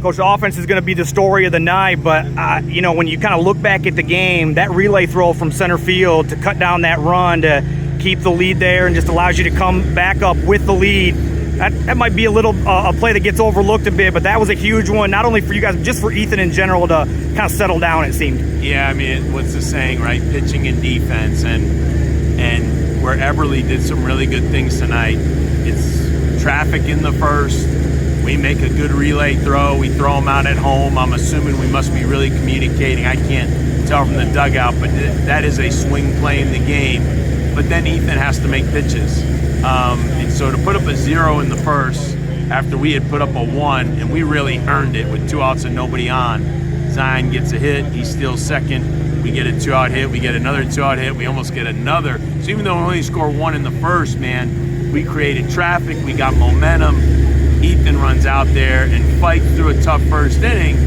Coach, the offense is going to be the story of the night, but, when you kind of look back at the game, that relay throw from center field to cut down that run to keep the lead there and just allows you to come back up with the lead, that might be a play that gets overlooked a bit, but that was a huge one, not only for you guys, but just for Ethan in general to kind of settle down, it seemed. Yeah, I mean, what's the saying, right? Pitching and defense, and where Eberle did some really good things tonight, it's traffic in the first. We make a good relay throw. We throw them out at home. I'm assuming we must be really communicating. I can't tell from the dugout, but that is a swing play in the game. But then Ethan has to make pitches. And so to put up a 0 in the first after we had put up a 1, and we really earned it with 2 outs and nobody on. Zion gets a hit. He steals second. We get a 2-out hit. We get another 2-out hit. We almost get another. So even though we only score 1 in the first, man, we created traffic. We got momentum. Ethan runs out there and fights through a tough first inning,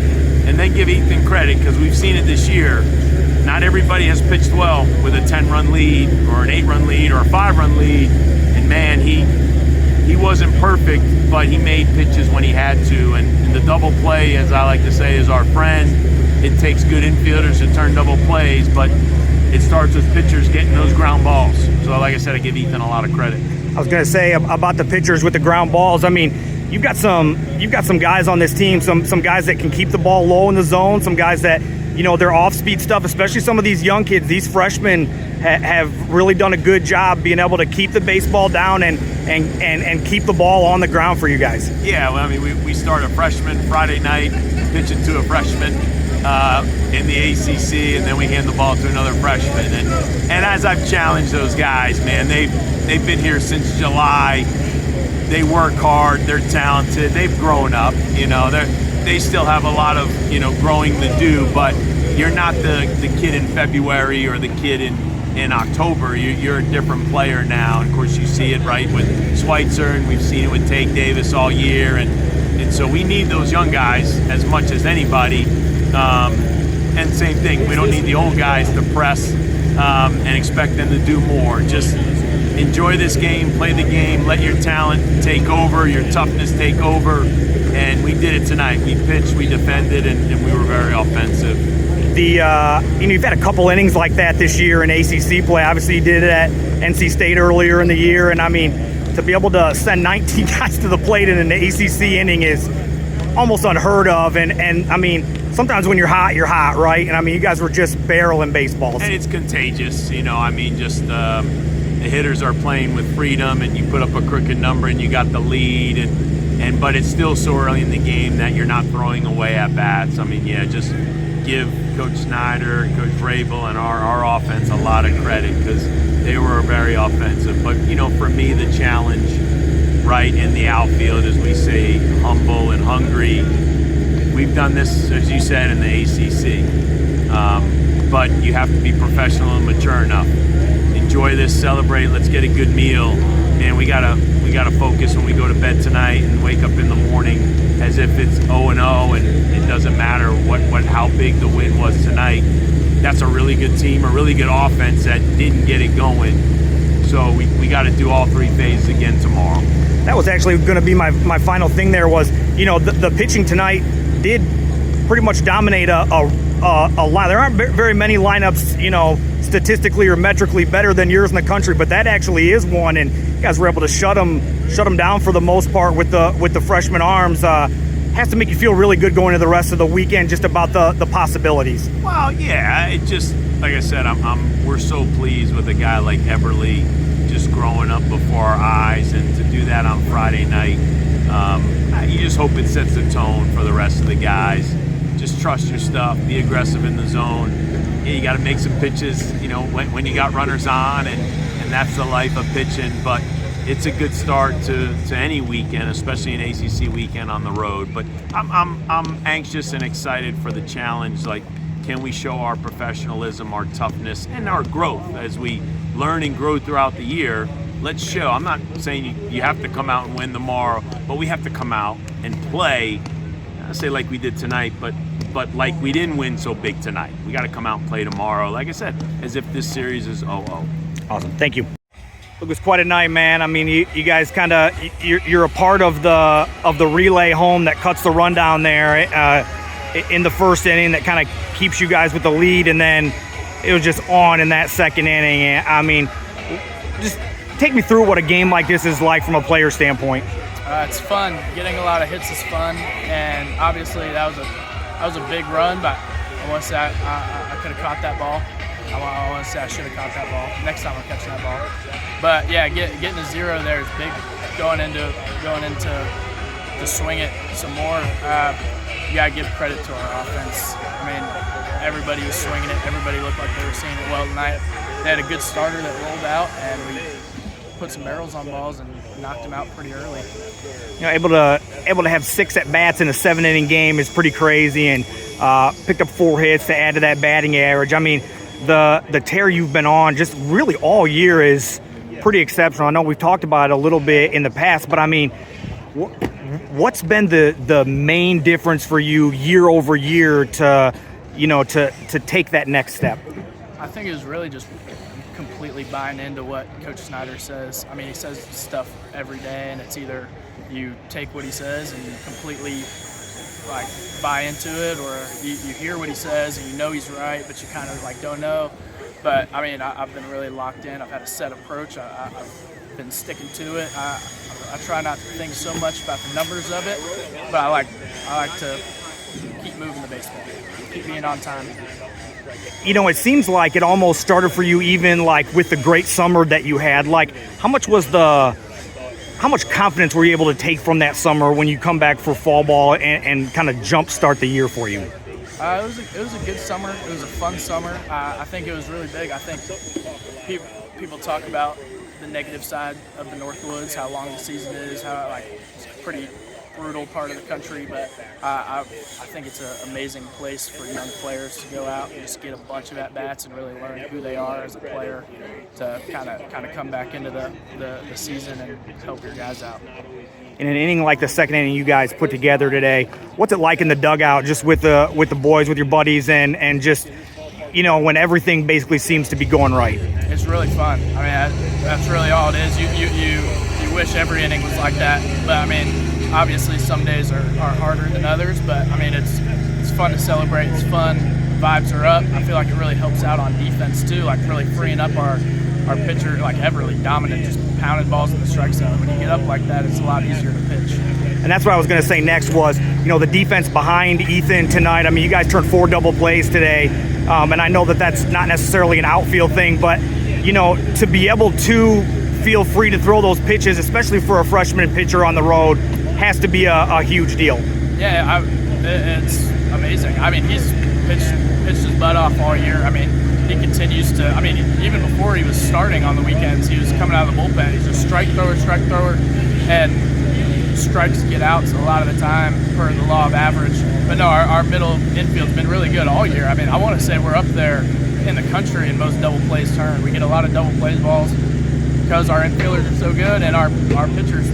and then give Ethan credit because we've seen it this year. Not everybody has pitched well with a 10-run lead or an 8-run lead or a 5-run lead, and man, he wasn't perfect, but he made pitches when he had to, and the double play, as I like to say, is our friend. It takes good infielders to turn double plays, but it starts with pitchers getting those ground balls. So like I said, I give Ethan a lot of credit. I was going to say about the pitchers with the ground balls. I mean, you've got some guys on this team, some guys that can keep the ball low in the zone, some guys that, their off-speed stuff, especially some of these young kids, these freshmen have really done a good job being able to keep the baseball down and keep the ball on the ground for you guys. Yeah, well, I mean, we start a freshman Friday night, pitching to a freshman in the ACC, and then we hand the ball to another freshman. And as I've challenged those guys, man, they've been here since July. They work hard. They're talented. They've grown up. They still have a lot of growing to do. But you're not the kid in February or the kid in October. You're a different player now. And of course, you see it right with Schweitzer, and we've seen it with Take Davis all year. And so we need those young guys as much as anybody. And same thing. We don't need the old guys to press and expect them to do more. Just enjoy this game, play the game, let your talent take over, your toughness take over, and we did it tonight. We pitched, we defended, and we were very offensive. You've had a couple innings like that this year in ACC play. Obviously, you did it at NC State earlier in the year, and I mean, to be able to send 19 guys to the plate in an ACC inning is almost unheard of, and I mean, sometimes when you're hot, right? And I mean, you guys were just barreling baseballs. And it's contagious, just the hitters are playing with freedom, and you put up a crooked number and you got the lead, but it's still so early in the game that you're not throwing away at bats. I mean, yeah, just give Coach Snyder, Coach Vrabel, and our offense a lot of credit because they were very offensive. But, for me, the challenge right in the outfield, as we say, humble and hungry. We've done this, as you said, in the ACC, but you have to be professional and mature enough. Enjoy this, celebrate, let's get a good meal, and we gotta focus when we go to bed tonight and wake up in the morning as if it's 0-0, and it doesn't matter how big the win was tonight. That's a really good team, a really good offense that didn't get it going. So we got to do all 3 phases again tomorrow. That was actually going to be my final thing. There was, the pitching tonight did pretty much dominate a lot. There aren't very many lineups, statistically or metrically better than yours in the country, but that actually is one, and you guys were able to shut them down for the most part with the freshman arms. Has to make you feel really good going into the rest of the weekend, just about the possibilities. Well, yeah, it just, like I said, we're so pleased with a guy like Eberle just growing up before our eyes, and to do that on Friday night, you just hope it sets the tone for the rest of the guys. Just trust your stuff, be aggressive in the zone. Yeah, you got to make some pitches, when you got runners on, and that's the life of pitching. But it's a good start to any weekend, especially an ACC weekend on the road. But I'm anxious and excited for the challenge. Like, can we show our professionalism, our toughness, and our growth as we learn and grow throughout the year? Let's show. I'm not saying you have to come out and win tomorrow, but we have to come out and play. I say like we did tonight, but like we didn't win so big tonight. We got to come out and play tomorrow, like I said, as if this series is 0-0. Awesome. Thank you. It was quite a night, man. I mean, you guys kind of you're a part of the relay home that cuts the rundown there in the first inning that kind of keeps you guys with the lead, and then it was just on in that second inning. I mean, just take me through what a game like this is like from a player standpoint. It's fun. Getting a lot of hits is fun, and obviously that was a big run, but I want to say I could have caught that ball. I want to say I should have caught that ball. Next time I'm catching that ball. But yeah, getting a zero there is big. Going into to swing it some more. You gotta give credit to our offense. I mean, everybody was swinging it. Everybody looked like they were seeing it well tonight. They had a good starter that rolled out, and we put some barrels on balls and knocked them out pretty early. You know, able to have 6 at bats in a 7-inning game is pretty crazy, and picked up 4 hits to add to that batting average. I mean, the tear you've been on just really all year is pretty exceptional. I know we've talked about it a little bit in the past, but I mean, what's been the main difference for you year over year to take that next step? I think it was really just completely buying into what Coach Snyder says. I mean, he says stuff every day, and it's either you take what he says and you completely like buy into it, or you hear what he says and you know he's right, but you kind of like don't know. But I mean, I've been really locked in. I've had a set approach. I've been sticking to it. I try not to think so much about the numbers of it, but I like to keep moving the baseball, keep being on time. You know, it seems like it almost started for you even like with the great summer that you had. Like, how much confidence were you able to take from that summer when you come back for fall ball and kind of jump start the year for you? It was a good summer. It was a fun summer. I think it was really big. I think people talk about the negative side of the Northwoods, how long the season is, how like it's a pretty brutal part of the country, but I think it's an amazing place for young players to go out and just get a bunch of at-bats and really learn who they are as a player to kind of come back into the season and help your guys out. In an inning like the second inning you guys put together today, what's it like in the dugout just with the boys, with your buddies, and just, you know, when everything basically seems to be going right? It's really fun. I mean, that's really all it is. You wish every inning was like that, but I mean, obviously some days are harder than others, but I mean, it's fun to celebrate. It's fun. Vibes are up. I feel like it really helps out on defense too, like really freeing up our pitcher, like Everly, dominant, just pounding balls in the strike zone. When you get up like that, it's a lot easier to pitch. And that's what I was going to say next was, you know, the defense behind Ethan tonight. I mean, you guys turned 4 double plays today, and I know that that's not necessarily an outfield thing, but, you know, to be able to feel free to throw those pitches, especially for a freshman pitcher on the road, has to be a huge deal. Yeah, it's amazing. I mean, he's pitched his butt off all year. I mean, he continues to. I mean, even before he was starting on the weekends, he was coming out of the bullpen. He's a strike thrower, and strikes get outs a lot of the time per the law of average. But no, our middle infield's been really good all year. I mean, I want to say we're up there in the country in most double plays turned. We get a lot of double plays balls because our infielders are so good, and our pitchers,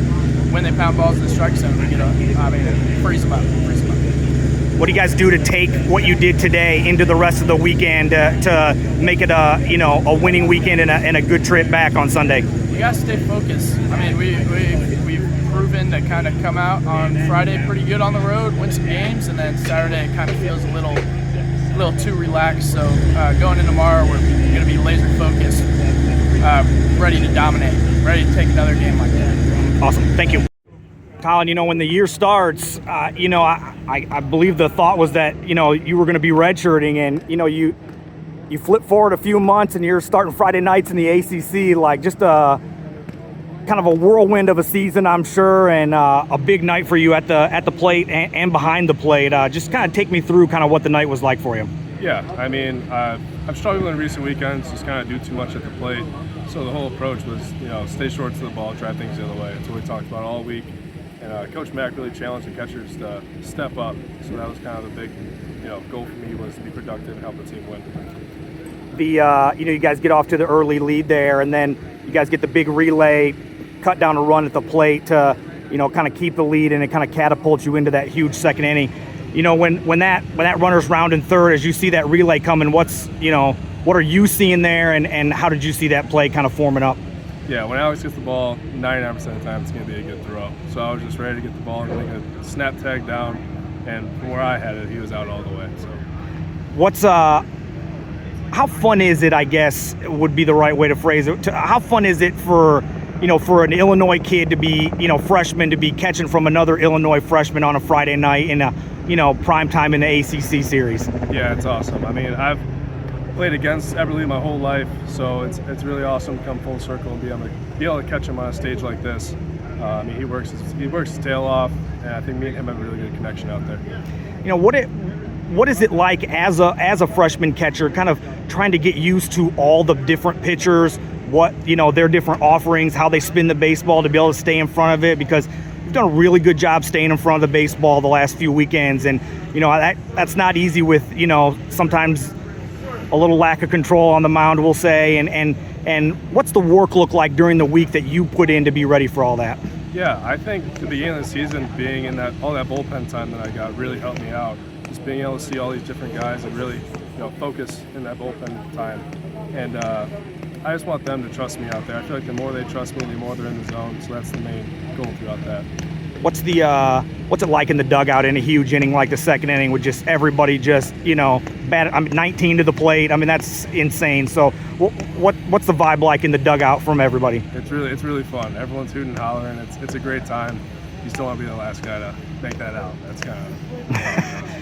when they pound balls in the strike zone, we get freeze them up. What do you guys do to take what you did today into the rest of the weekend to make it a winning weekend and a good trip back on Sunday? You gotta stay focused. I mean, we've proven to kind of come out on Friday pretty good on the road, win some games, and then Saturday it kind of feels a little too relaxed. So going into tomorrow, we're gonna be laser focused, ready to dominate, ready to take another game like that. Awesome, thank you. Collin, you know, when the year starts, I believe the thought was that, you know, you were going to be redshirting, and, you know, you flip forward a few months and you're starting Friday nights in the ACC, like just a kind of a whirlwind of a season, I'm sure, and a big night for you at the plate and behind the plate. Just kind of take me through kind of what the night was like for you. Yeah, I mean, I've struggled in recent weekends, just kind of do too much at the plate. So the whole approach was, you know, stay short to the ball, try things the other way. That's what we talked about all week. And Coach Mack really challenged the catchers to step up. So that was kind of the big, you know, goal for me, was to be productive and help the team win. You guys get off to the early lead there, and then you guys get the big relay, cut down a run at the plate to, you know, kind of keep the lead, and it kind of catapults you into that huge second inning. You know, when that runner's round in third, as you see that relay coming, what are you seeing there, and how did you see that play kind of forming up? Yeah, when Alex gets the ball, 99% of the time it's going to be a good throw. So I was just ready to get the ball and make a snap tag down, and from where I had it, he was out all the way. So What's how fun is it, I guess would be the right way to phrase it. How fun is it for, for an Illinois kid to be, freshman, to be catching from another Illinois freshman on a Friday night in a, prime time in the ACC series? yeah, it's awesome. I mean, I've played against Eberle my whole life, so it's really awesome to come full circle and be able to catch him on a stage like this. I mean, he works his tail off, and I think me and him have a really good connection out there. What is it like as a freshman catcher, kind of trying to get used to all the different pitchers, what their different offerings, how they spin the baseball to be able to stay in front of it? Because you've done a really good job staying in front of the baseball the last few weekends, and that's not easy with sometimes a little lack of control on the mound, we'll say. And what's the work look like during the week that you put in to be ready for all that? Yeah, I think the beginning of the season, being in all that bullpen time that I got really helped me out. Just being able to see all these different guys and really, focus in that bullpen time. And I just want them to trust me out there. I feel like the more they trust me, the more they're in the zone. So that's the main goal throughout that. What's it like in the dugout in a huge inning like the second inning with just everybody just bat? 19 to the plate. I mean, that's insane. So what's the vibe like in the dugout from everybody? It's really fun. Everyone's hooting and hollering. It's a great time. You still want to be the last guy to make that out. That's kind of.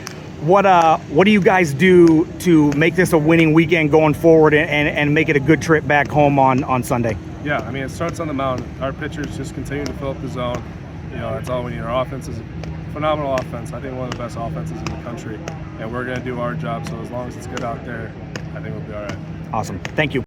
What do you guys do to make this a winning weekend going forward and make it a good trip back home on Sunday? Yeah, I mean, it starts on the mound. Our pitchers just continue to fill up the zone. That's all we need. Our offense is a phenomenal offense. I think one of the best offenses in the country. And we're going to do our job. So as long as it's good out there, I think we'll be all right. Awesome. Thank you.